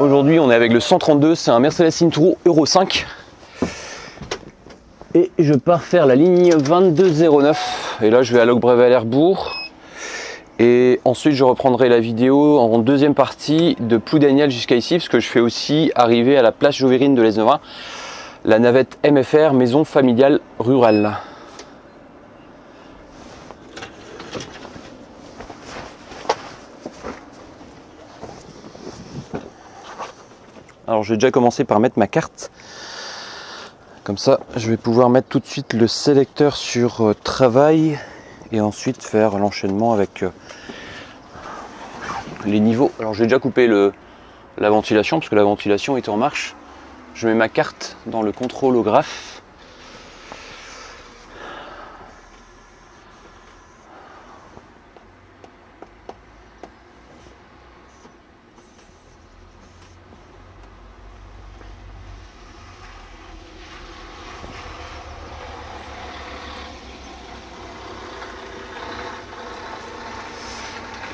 Aujourd'hui, on est avec le 132, c'est un Mercedes Intro Euro 5. Et je pars faire la ligne 2209. Et là, je vais à Locbrével-Herbourg. Et ensuite, je reprendrai la vidéo en deuxième partie de Ploudaniel jusqu'à ici, parce que je fais aussi arriver à la place Joverine de Lesneven la navette MFR, maison familiale rurale. Alors je vais déjà commencer par mettre ma carte. Comme ça, je vais pouvoir mettre tout de suite le sélecteur sur travail et ensuite faire l'enchaînement avec les niveaux. Alors j'ai déjà coupé la ventilation parce que la ventilation est en marche. Je mets ma carte dans le contrôlographe.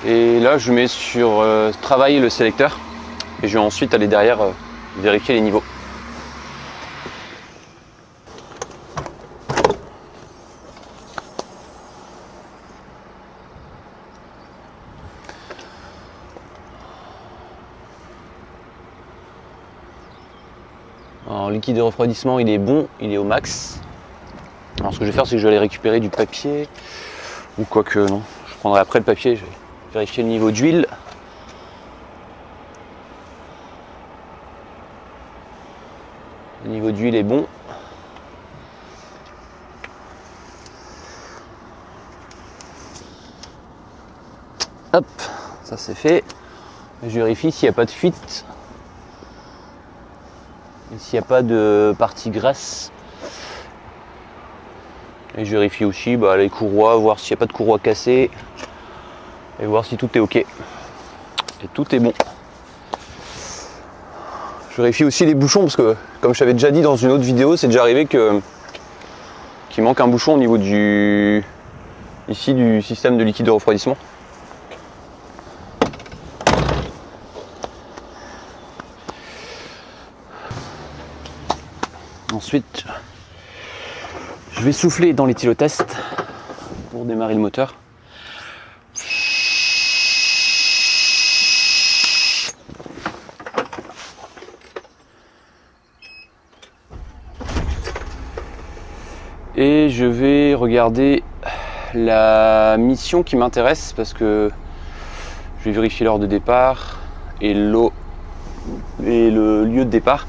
Et là, je mets sur travail le sélecteur et je vais ensuite aller derrière vérifier les niveaux. Alors, le liquide de refroidissement, il est bon, il est au max. Alors, ce que je vais faire, c'est que je vais aller récupérer du papier ou quoi que non. Je prendrai après le papier. Je vais vérifier le niveau d'huile. Le niveau d'huile est bon. Hop, ça c'est fait. Je vérifie s'il n'y a pas de fuite. Et s'il n'y a pas de partie grasse. Et je vérifie aussi les courroies, voir s'il n'y a pas de courroie cassée. Et voir si tout est ok. Et tout est bon. Je vérifie aussi les bouchons parce que, comme je t'avais déjà dit dans une autre vidéo, c'est déjà arrivé qu'il manque un bouchon au niveau du système de liquide de refroidissement. Ensuite, je vais souffler dans l'éthylotest pour démarrer le moteur. Et je vais regarder la mission qui m'intéresse parce que je vais vérifier l'heure de départ et le lieu de départ.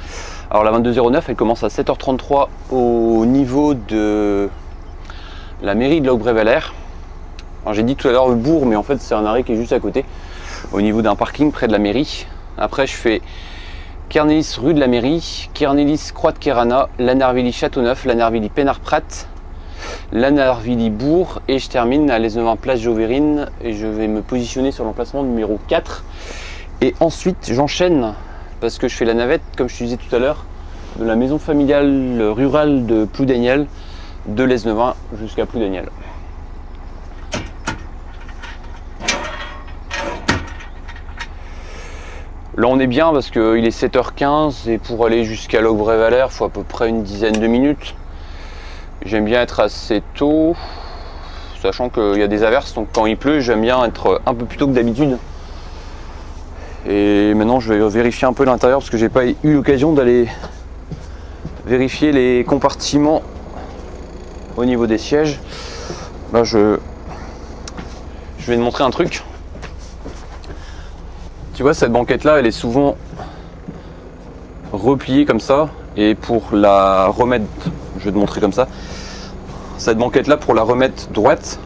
Alors la 2209, elle commence à 7h33 au niveau de la mairie de Locbrével. Alors j'ai dit tout à l'heure le bourg, mais en fait c'est un arrêt qui est juste à côté, au niveau d'un parking près de la mairie. Après je fais Kernélis rue de la mairie, Kernélis Croix de Kerana, Lanarvilly Châteauneuf, Lanarvilly Pénard-Prat, Lanarvilly Bourg et je termine à Lesneven place Joverine et je vais me positionner sur l'emplacement numéro 4. Et ensuite j'enchaîne parce que je fais la navette, comme je te disais tout à l'heure, de la maison familiale rurale de Ploudaniel, de Lesneven jusqu'à Ploudaniel. Là on est bien parce qu'il est 7h15 et pour aller jusqu'à Locbrével, il faut à peu près une dizaine de minutes. J'aime bien être assez tôt, sachant qu'il y a des averses, donc quand il pleut, j'aime bien être un peu plus tôt que d'habitude. Et maintenant je vais vérifier un peu l'intérieur parce que j'ai pas eu l'occasion d'aller vérifier les compartiments au niveau des sièges. Là je vais te montrer un truc. Tu vois, cette banquette là elle est souvent repliée comme ça, et pour la remettre, je vais te montrer comme ça, cette banquette là pour la remettre droite.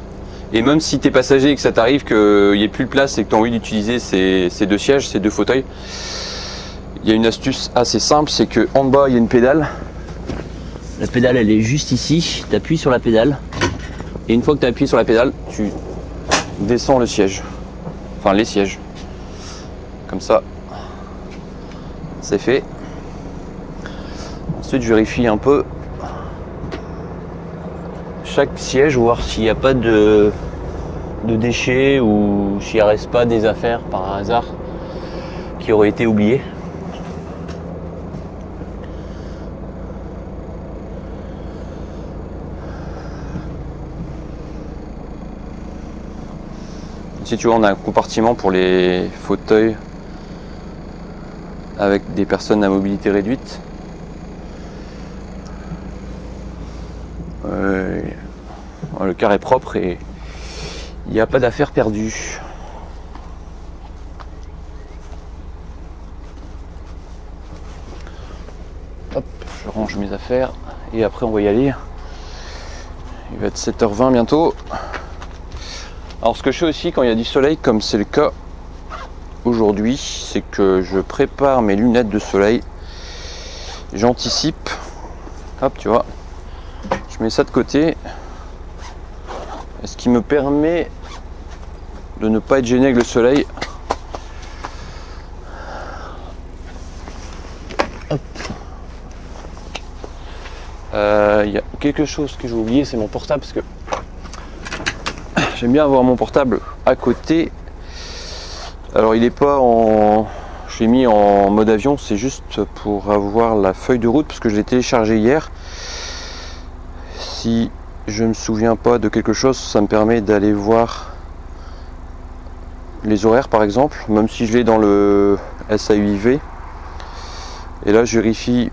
Et même si tu es passager et que ça t'arrive qu'il n'y ait plus de place et que tu as envie d'utiliser ces deux sièges, ces deux fauteuils, il y a une astuce assez simple, c'est qu'en bas il y a une pédale. La pédale elle est juste ici, tu appuies sur la pédale et une fois que tu as appuyé sur la pédale, tu descends le siège, enfin les sièges. Comme ça, c'est fait. Ensuite je vérifie un peu chaque siège, voir s'il n'y a pas de de déchets ou s'il ne reste pas des affaires par hasard qui auraient été oubliées. Ici tu vois, on a un compartiment pour les fauteuils avec des personnes à mobilité réduite. Le car est propre et il n'y a pas d'affaires perdues. Hop, je range mes affaires et après on va y aller. Il va être 7h20 bientôt. Alors ce que je fais aussi quand il y a du soleil, comme c'est le cas aujourd'hui, c'est que je prépare mes lunettes de soleil. J'anticipe. Hop, tu vois. Je mets ça de côté. Ce qui me permet de ne pas être gêné avec le soleil. Il y a quelque chose que j'ai oublié, c'est mon portable, parce que j'aime bien avoir mon portable à côté. Alors il est pas en... Je l'ai mis en mode avion, c'est juste pour avoir la feuille de route, parce que je l'ai téléchargé hier. Si je me souviens pas de quelque chose, ça me permet d'aller voir les horaires par exemple, même si je l'ai dans le SAUIV. Et là je vérifie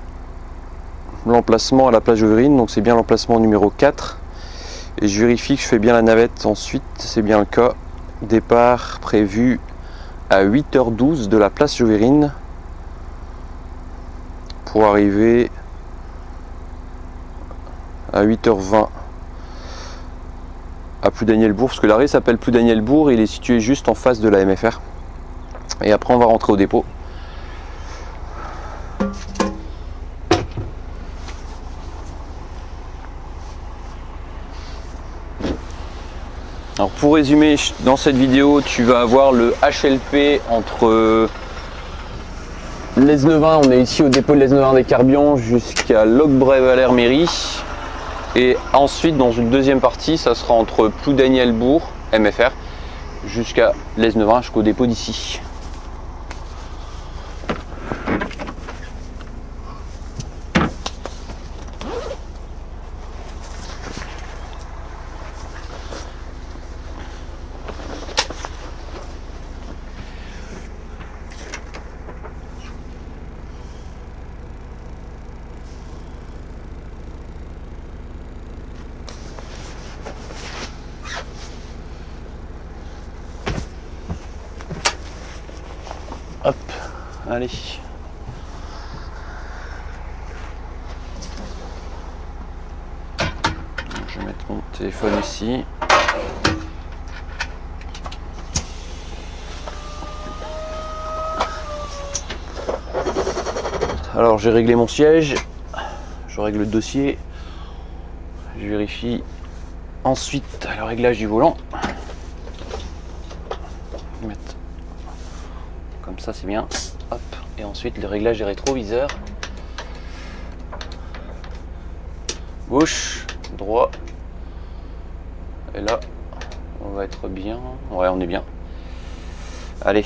l'emplacement à la plage Joverine, donc c'est bien l'emplacement numéro 4. Et je vérifie que je fais bien la navette ensuite, c'est bien le cas. Départ prévu à 8h12 de la place Joverine pour arriver à 8h20 à Ploudaniel-Bourg, parce que l'arrêt s'appelle Ploudaniel-Bourg et il est situé juste en face de la MFR. Et après on va rentrer au dépôt. Alors pour résumer, dans cette vidéo tu vas avoir le HLP entre Lesneven, on est ici au dépôt de Lesneven des Carbions, jusqu'à Locbret-Valère-Mairie. Et ensuite dans une deuxième partie, ça sera entre Ploudaniel-Bourg, MFR, jusqu'à Lesneven, jusqu'au dépôt d'ici. Hop, allez. Je vais mettre mon téléphone ici. Alors j'ai réglé mon siège, je règle le dossier, je vérifie ensuite le réglage du volant. Comme ça c'est bien. Hop. Et ensuite le réglage des rétroviseurs. Gauche, droit. Et là, on va être bien. Ouais, on est bien. Allez.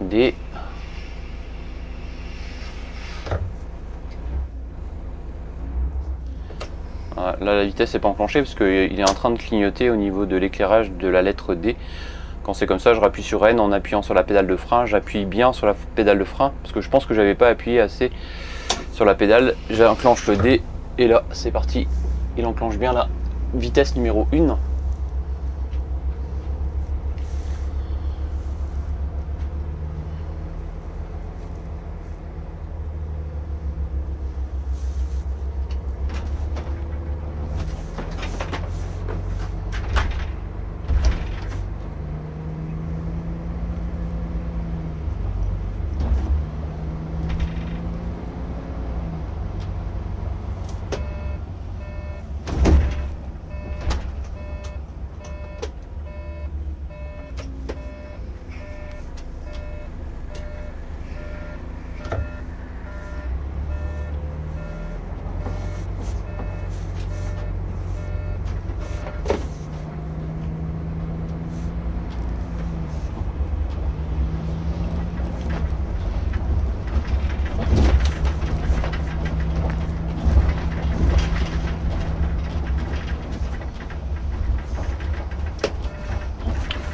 D. Voilà, là la vitesse n'est pas enclenchée parce qu'il est en train de clignoter au niveau de l'éclairage de la lettre D. Quand c'est comme ça, je rappuie sur N en appuyant sur la pédale de frein. J'appuie bien sur la pédale de frein parce que je pense que j'avais pas appuyé assez sur la pédale. J'enclenche le D et là c'est parti. Il enclenche bien la vitesse numéro 1.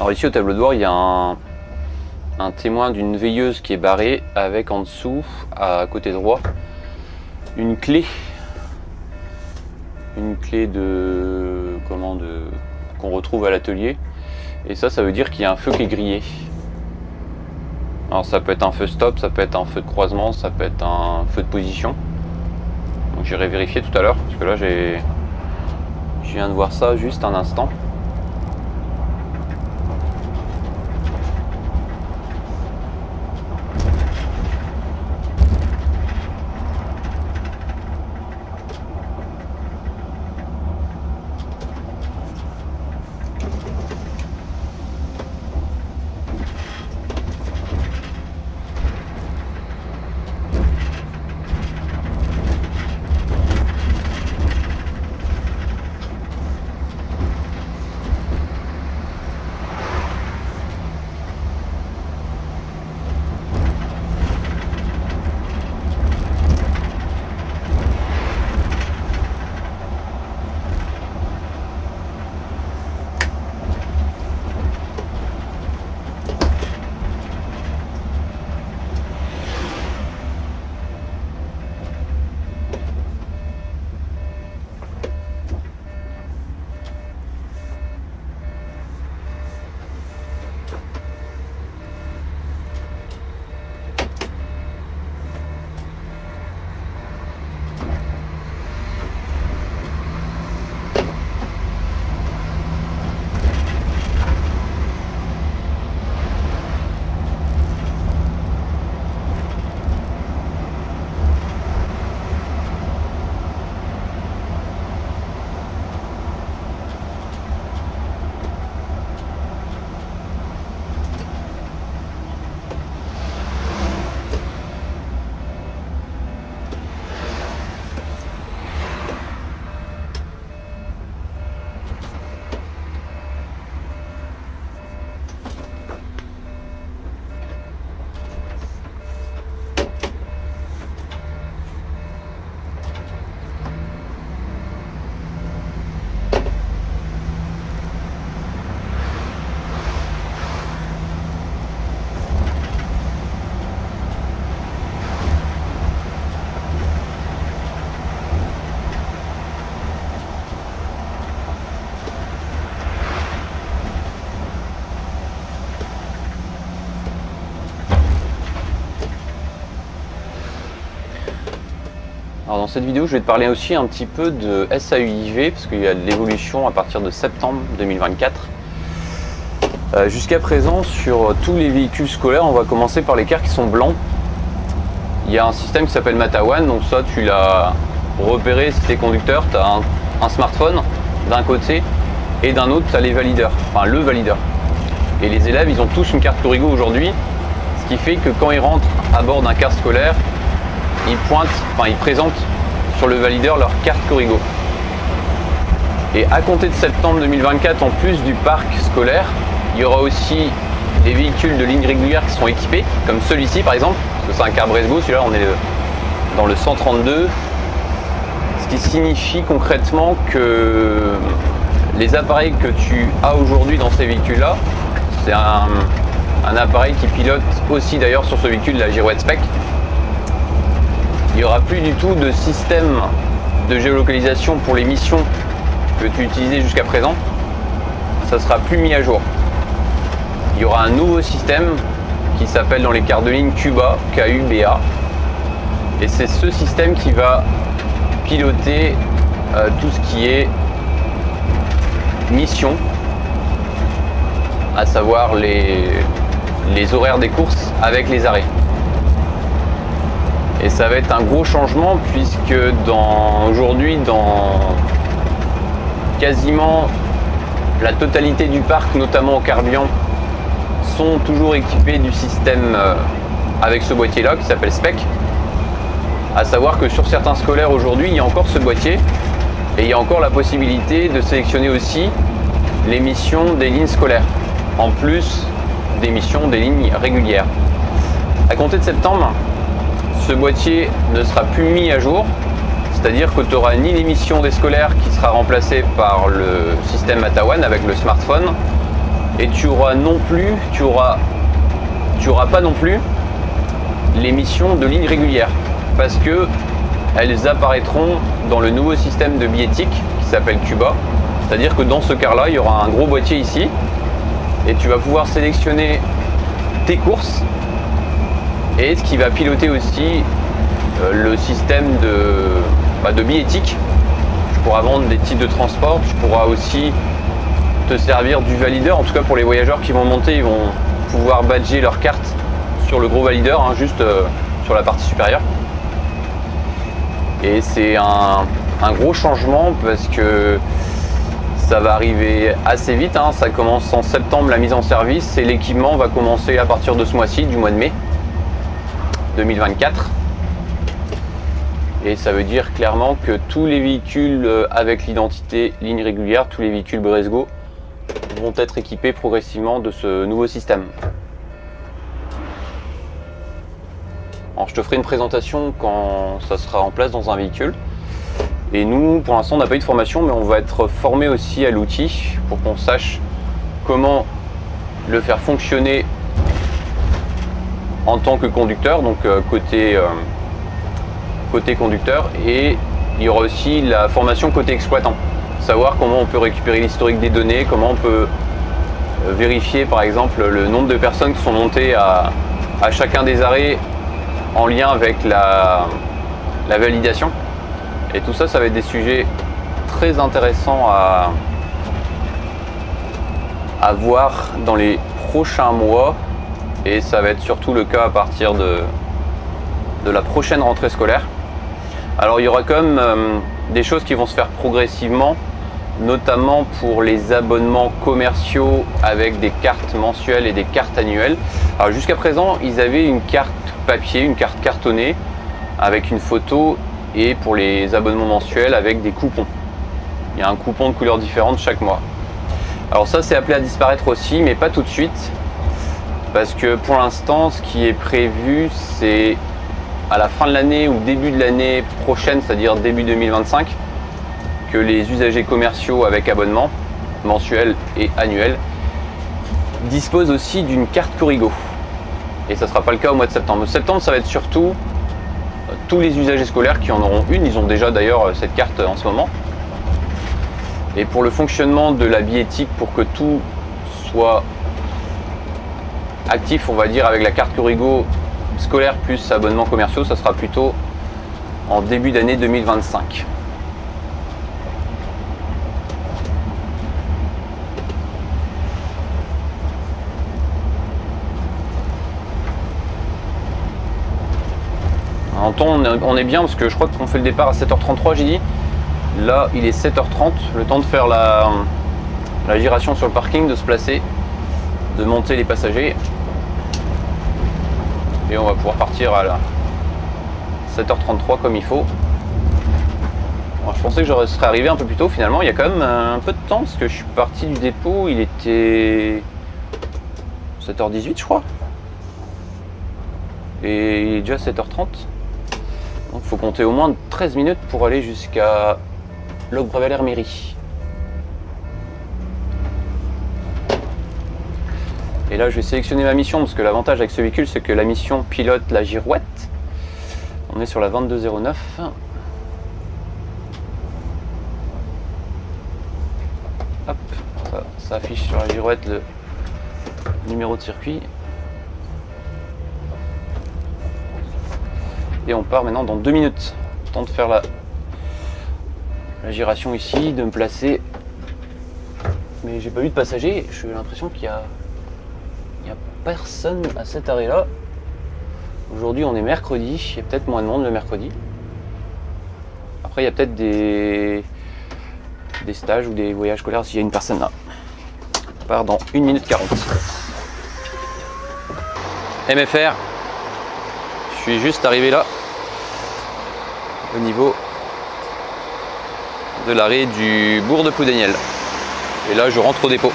Alors ici au tableau de bord, il y a un témoin d'une veilleuse qui est barrée avec en dessous, à côté droit, une clé qu'on retrouve à l'atelier. Et ça veut dire qu'il y a un feu qui est grillé. Alors ça peut être un feu stop, ça peut être un feu de croisement, ça peut être un feu de position. Donc j'irai vérifier tout à l'heure, parce que là je viens de voir ça juste un instant. Alors dans cette vidéo, je vais te parler aussi un petit peu de SAUIV, parce qu'il y a de l'évolution à partir de septembre 2024. Jusqu'à présent, sur tous les véhicules scolaires, on va commencer par les cars qui sont blancs. Il y a un système qui s'appelle Matawan, donc ça tu l'as repéré si tu es conducteur, tu as un smartphone d'un côté et d'un autre tu as les valideurs, enfin le valideur. Et les élèves, ils ont tous une carte Corrigo aujourd'hui, ce qui fait que quand ils rentrent à bord d'un car scolaire, ils présentent sur le valideur leur carte Corrigo. Et à compter de septembre 2024, en plus du parc scolaire, il y aura aussi des véhicules de ligne régulière qui seront équipés, comme celui-ci par exemple, parce que c'est un car Bresgo, celui-là on est dans le 132, ce qui signifie concrètement que les appareils que tu as aujourd'hui dans ces véhicules-là, c'est un appareil qui pilote aussi d'ailleurs sur ce véhicule la Girouette Spec. Il n'y aura plus du tout de système de géolocalisation pour les missions que tu utilisais jusqu'à présent. Ça sera plus mis à jour. Il y aura un nouveau système qui s'appelle dans les cars de ligne Cuba, K-U-B-A. Et c'est ce système qui va piloter tout ce qui est mission, à savoir les horaires des courses avec les arrêts. Et ça va être un gros changement puisque aujourd'hui, dans quasiment la totalité du parc, notamment au carburant, sont toujours équipés du système avec ce boîtier là qui s'appelle Spec. À savoir que sur certains scolaires aujourd'hui, il y a encore ce boîtier et il y a encore la possibilité de sélectionner aussi les missions des lignes scolaires, en plus des missions des lignes régulières. À compter de septembre, ce boîtier ne sera plus mis à jour, c'est-à-dire que tu n'auras ni l'émission des scolaires qui sera remplacée par le système Matawan avec le smartphone, Et tu auras pas non plus les missions de ligne régulière, parce que elles apparaîtront dans le nouveau système de billettique qui s'appelle Cuba. C'est-à-dire que dans ce cas-là, il y aura un gros boîtier ici et tu vas pouvoir sélectionner tes courses et ce qui va piloter aussi le système de billettique. Tu pourras vendre des types de transport, tu pourras aussi te servir du valideur. En tout cas pour les voyageurs qui vont monter, ils vont pouvoir badger leur carte sur le gros valideur, hein, juste sur la partie supérieure. Et c'est un gros changement parce que ça va arriver assez vite, hein. Ça commence en septembre la mise en service et l'équipement va commencer à partir de ce mois-ci, du mois de mai 2024. Et ça veut dire clairement que tous les véhicules avec l'identité ligne régulière, tous les véhicules Bresgo vont être équipés progressivement de ce nouveau système. Alors je te ferai une présentation quand ça sera en place dans un véhicule. Et nous, pour l'instant, on n'a pas eu de formation, mais on va être formé aussi à l'outil pour qu'on sache comment le faire fonctionner en tant que conducteur, donc côté conducteur. Et il y aura aussi la formation côté exploitant, savoir comment on peut récupérer l'historique des données, comment on peut vérifier par exemple le nombre de personnes qui sont montées à chacun des arrêts en lien avec la validation. Et tout ça, ça va être des sujets très intéressants à voir dans les prochains mois. Et ça va être surtout le cas à partir de la prochaine rentrée scolaire. Alors il y aura quand même des choses qui vont se faire progressivement, notamment pour les abonnements commerciaux avec des cartes mensuelles et des cartes annuelles. Alors jusqu'à présent, ils avaient une carte papier, une carte cartonnée avec une photo, et pour les abonnements mensuels avec des coupons. Il y a un coupon de couleurs différentes chaque mois. Alors ça, c'est appelé à disparaître aussi, mais pas tout de suite, parce que pour l'instant, ce qui est prévu, c'est à la fin de l'année ou début de l'année prochaine, c'est-à-dire début 2025, que les usagers commerciaux avec abonnement mensuel et annuel disposent aussi d'une carte Corrigo. Et ça ne sera pas le cas au mois de septembre. Au septembre, ça va être surtout tous les usagers scolaires qui en auront une. Ils ont déjà d'ailleurs cette carte en ce moment. Et pour le fonctionnement de la billettique, pour que tout soit actif, on va dire, avec la carte Corrigo scolaire plus abonnements commerciaux, ça sera plutôt en début d'année 2025. En temps, on est bien parce que je crois qu'on fait le départ à 7h33, j'ai dit. Là, il est 7h30, le temps de faire la giration sur le parking, de se placer, de monter les passagers. Et on va pouvoir partir à 7h33 comme il faut. Alors, je pensais que je serais arrivé un peu plus tôt, finalement. Il y a quand même un peu de temps parce que je suis parti du dépôt, il était 7h18, je crois. Et il est déjà 7h30. Donc il faut compter au moins 13 minutes pour aller jusqu'à Locquebravel-Mairie. Et là je vais sélectionner ma mission parce que l'avantage avec ce véhicule c'est que la mission pilote la girouette. On est sur la 2209. Hop, ça affiche sur la girouette le numéro de circuit. Et on part maintenant dans 2 minutes. Temps de faire la giration ici, de me placer. Mais j'ai pas eu de passagers. J'ai l'impression qu'il y a personne à cet arrêt-là. Aujourd'hui, on est mercredi. Il y a peut-être moins de monde le mercredi. Après, il y a peut-être des stages ou des voyages scolaires s'il y a une personne là. On part dans 1 minute 40. MFR. Je suis juste arrivé là, au niveau de l'arrêt du bourg de Ploudaniel. Et là, je rentre au dépôt.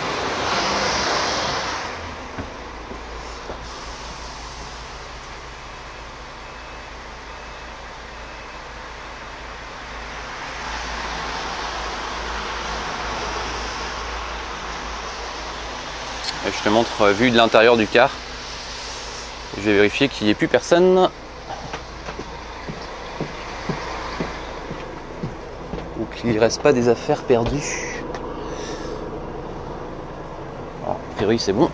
Et je te montre vue de l'intérieur du car. Je vais vérifier qu'il n'y ait plus personne. Ou qu'il ne reste pas des affaires perdues. Alors, a priori c'est bon.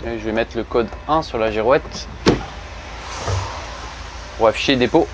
Et je vais mettre le code 1 sur la girouette pour afficher le dépôt.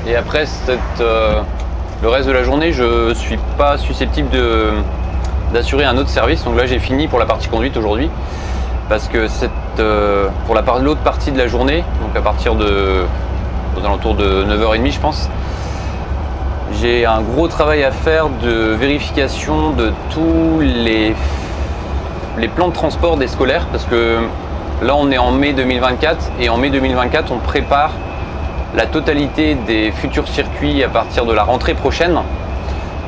Et après le reste de la journée, je ne suis pas susceptible d'assurer un autre service. Donc là j'ai fini pour la partie conduite aujourd'hui. Parce que pour l'autre partie de la journée, donc à partir aux alentours de 9h30 je pense, j'ai un gros travail à faire de vérification de tous les plans de transport des scolaires. Parce que là on est en mai 2024 et en mai 2024 on prépare la totalité des futurs circuits à partir de la rentrée prochaine.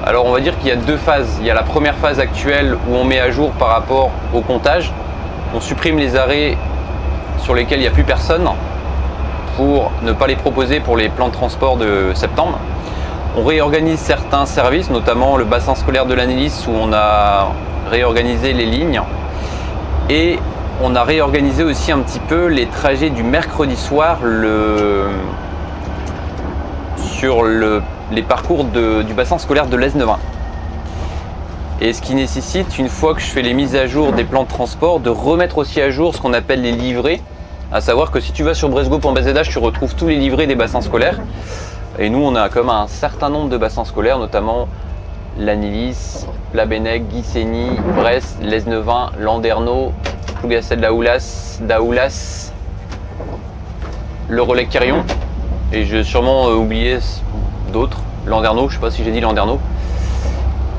Alors on va dire qu'il y a deux phases. Il y a la première phase actuelle où on met à jour par rapport au comptage. On supprime les arrêts sur lesquels il n'y a plus personne pour ne pas les proposer pour les plans de transport de septembre. On réorganise certains services, notamment le bassin scolaire de l'Annelis où on a réorganisé les lignes. Et on a réorganisé aussi un petit peu les trajets du mercredi soir sur les parcours du bassin scolaire de l'Aisne-20. Et ce qui nécessite, une fois que je fais les mises à jour des plans de transport, de remettre aussi à jour ce qu'on appelle les livrets. À savoir que si tu vas sur bresgo.bzh, tu retrouves tous les livrets des bassins scolaires. Et nous, on a comme un certain nombre de bassins scolaires, notamment l'Annelis, Plabennec, Guissény, Brest, l'Aisne-20, Landerneau, Plougastel-Daoulas, le relais Quirion. Et j'ai sûrement oublié d'autres, Landerneau, je ne sais pas si j'ai dit Landerneau.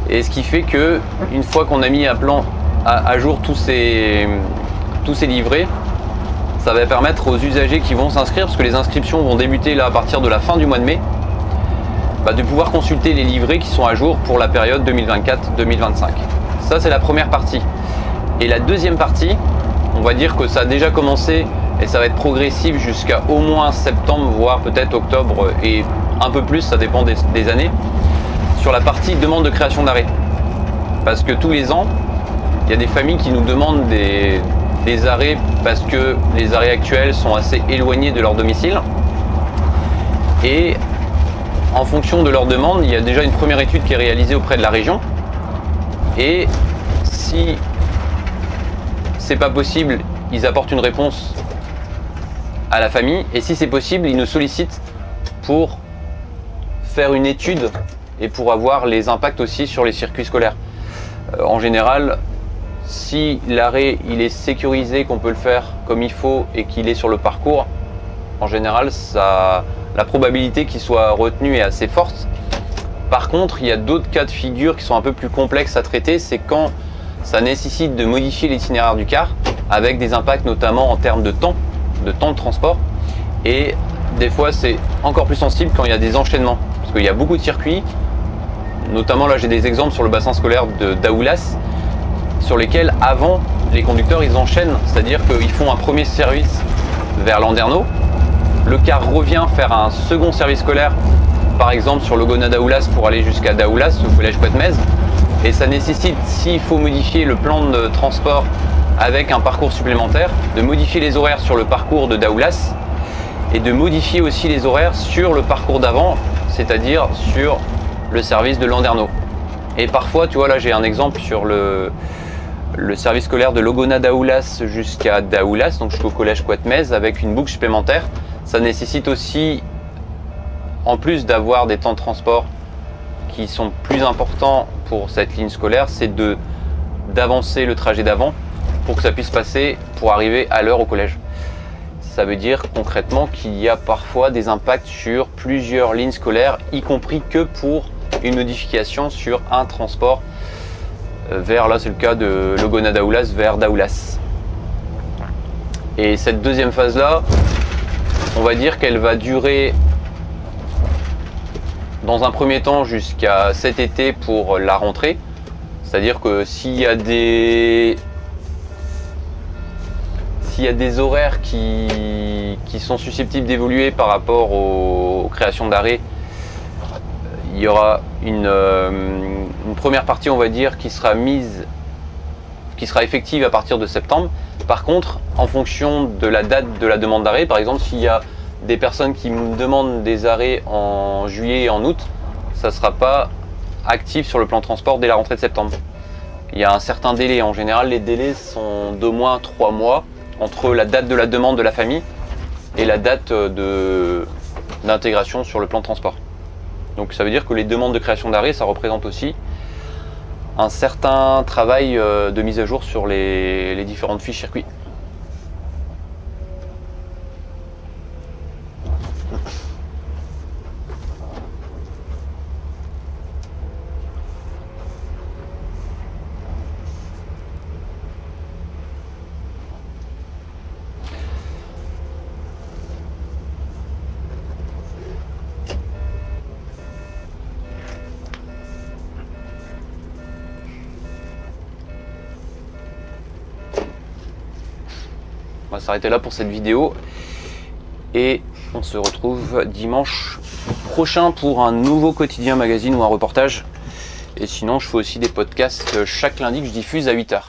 Et ce qui fait que une fois qu'on a mis un plan à jour tous ces livrets, ça va permettre aux usagers qui vont s'inscrire, parce que les inscriptions vont débuter là à partir de la fin du mois de mai, de pouvoir consulter les livrets qui sont à jour pour la période 2024-2025. Ça c'est la première partie. Et la deuxième partie, on va dire que ça a déjà commencé et ça va être progressif jusqu'à au moins septembre, voire peut-être octobre et un peu plus, ça dépend des années, sur la partie demande de création d'arrêt. Parce que tous les ans, il y a des familles qui nous demandent des arrêts parce que les arrêts actuels sont assez éloignés de leur domicile. Et en fonction de leur demande, il y a déjà une première étude qui est réalisée auprès de la région. Et si c'est pas possible, ils apportent une réponse à la famille. Et si c'est possible, ils nous sollicitent pour faire une étude et pour avoir les impacts aussi sur les circuits scolaires. En général, si l'arrêt il est sécurisé, qu'on peut le faire comme il faut et qu'il est sur le parcours, en général, la probabilité qu'il soit retenu est assez forte. Par contre, il y a d'autres cas de figure qui sont un peu plus complexes à traiter. C'est quand ça nécessite de modifier l'itinéraire du car avec des impacts notamment en termes de temps de transport. Et des fois, c'est encore plus sensible quand il y a des enchaînements. Parce qu'il y a beaucoup de circuits, notamment là j'ai des exemples sur le bassin scolaire de Daoulas, sur lesquels avant les conducteurs ils enchaînent, c'est-à-dire qu'ils font un premier service vers Landerneau, le car revient faire un second service scolaire, par exemple sur Logona Daoulas pour aller jusqu'à Daoulas au collège Quatmez, et ça nécessite, s'il faut modifier le plan de transport avec un parcours supplémentaire, de modifier les horaires sur le parcours de Daoulas et de modifier aussi les horaires sur le parcours d'avant, c'est-à-dire sur le service de Landerneau. Et parfois, tu vois, là j'ai un exemple sur le service scolaire de Logona Daoulas jusqu'à Daoulas, donc jusqu'au collège Quatmez, avec une boucle supplémentaire. Ça nécessite aussi, en plus d'avoir des temps de transport qui sont plus importants pour cette ligne scolaire, c'est d'avancer le trajet d'avant pour que ça puisse passer pour arriver à l'heure au collège. Ça veut dire concrètement qu'il y a parfois des impacts sur plusieurs lignes scolaires, y compris que pour une modification sur un transport vers, là c'est le cas de Logona Daoulas vers Daoulas. Et cette deuxième phase là, on va dire qu'elle va durer dans un premier temps jusqu'à cet été pour la rentrée. C'est-à-dire que s'il y a des horaires qui sont susceptibles d'évoluer par rapport aux créations d'arrêts, il y aura une première partie, on va dire, qui sera effective à partir de septembre. Par contre, en fonction de la date de la demande d'arrêt, par exemple, s'il y a des personnes qui me demandent des arrêts en juillet et en août, ça ne sera pas actif sur le plan de transport dès la rentrée de septembre. Il y a un certain délai. En général, les délais sont d'au moins 3 mois entre la date de la demande de la famille et la date d'intégration sur le plan de transport. Donc ça veut dire que les demandes de création d'arrêt, ça représente aussi un certain travail de mise à jour sur les différentes fiches circuits. On va s'arrêter là pour cette vidéo et on se retrouve dimanche prochain pour un nouveau quotidien magazine ou un reportage. Et sinon je fais aussi des podcasts chaque lundi que je diffuse à 8 h.